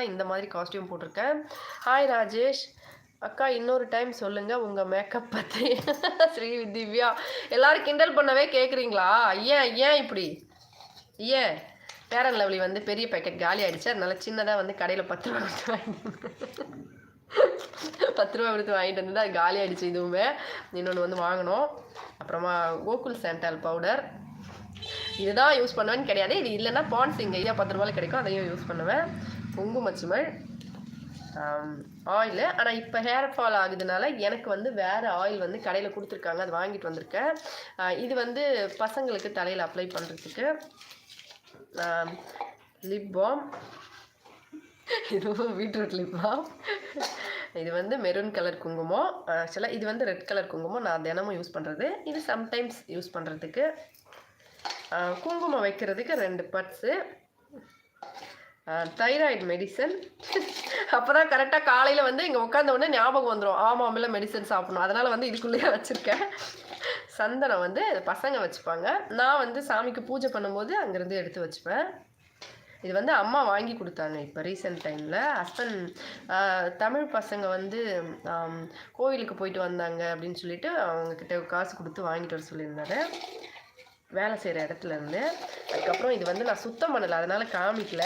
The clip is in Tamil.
தான் இந்த மாதிரி காஸ்டியூம் போட்டிருக்கேன். ஹாய் ராஜேஷ் அக்கா, இன்னொரு டைம் சொல்லுங்கள் உங்கள் மேக்கப் பற்றி. ஸ்ரீ திவ்யா, எல்லோரும் கிண்டல் பண்ணவே கேட்குறீங்களா? ஏன் இப்படி? ஏன் ஃபேர் அண்ட் லவ்லி வந்து பெரிய பேக்கெட் காலி ஆகிடுச்சு, அதனால சின்னதாக வந்து கடையில் 10 ரூபா கொடுத்து வாங்கிட்டு வந்து அது காலி ஆகிடுச்சு. இதுவுமே இன்னொன்று வந்து வாங்கினோம். அப்புறமா கோகுல் சாண்டால் பவுடர், இதுதான் யூஸ் பண்ணுவேன்னு கிடையாது. இது இல்லைன்னா பாண்ட்ஸ் இங்கே ஐயா 10 ரூபாயில் கிடைக்கும், அதையும் யூஸ் பண்ணுவேன். குங்குமச்சிமல், ஆயிலு. ஆனால் இப்போ ஹேர் ஃபால் ஆகுதுனால எனக்கு வந்து வேறு ஆயில் வந்து கடையில் கொடுத்துருக்காங்க, அது வாங்கிட்டு வந்திருக்கேன். இது வந்து பசங்களுக்கு தலையில் அப்ளை பண்ணுறதுக்கு. லிப் பாம், இதுவும் பீட்ரூட் லிப் பாம். இது வந்து மெரூன் கலர் குங்குமம். ஆக்சுவலாக இது வந்து ரெட் கலர் குங்குமம், நான் தினமும் யூஸ் பண்ணுறது. இது சம்டைம்ஸ் யூஸ் பண்ணுறதுக்கு. குங்குமம் வைக்கிறதுக்கு 2 பட்ஸு. Thyroid medicine. அப்போ தான் கரெக்டாக காலையில் வந்து இங்கே உட்காந்த உடனே ஞாபகம் வந்துடும், ஆமாம்ல மெடிசன் சாப்பிடணும். அதனால் வந்து இதுக்குள்ளேயே வச்சுருக்கேன். சந்தனம் வந்து பசங்க வச்சுப்பாங்க, நான் வந்து சாமிக்கு பூஜை பண்ணும்போது அங்கேருந்து எடுத்து வச்சுப்பேன். இது வந்து அம்மா வாங்கி கொடுத்தாங்க இப்போ ரீசெண்ட் டைமில். ஹஸ்பண்ட் தமிழ் பசங்க வந்து கோவிலுக்கு போயிட்டு வந்தாங்க அப்படின்னு சொல்லிட்டு அவங்கக்கிட்ட காசு கொடுத்து வாங்கிட்டு வர சொல்லியிருந்தாரு வேலை செய்கிற இடத்துலேருந்து. அதுக்கப்புறம் இது வந்து நான் சுத்தம் பண்ணலை, அதனால் காமிக்கல.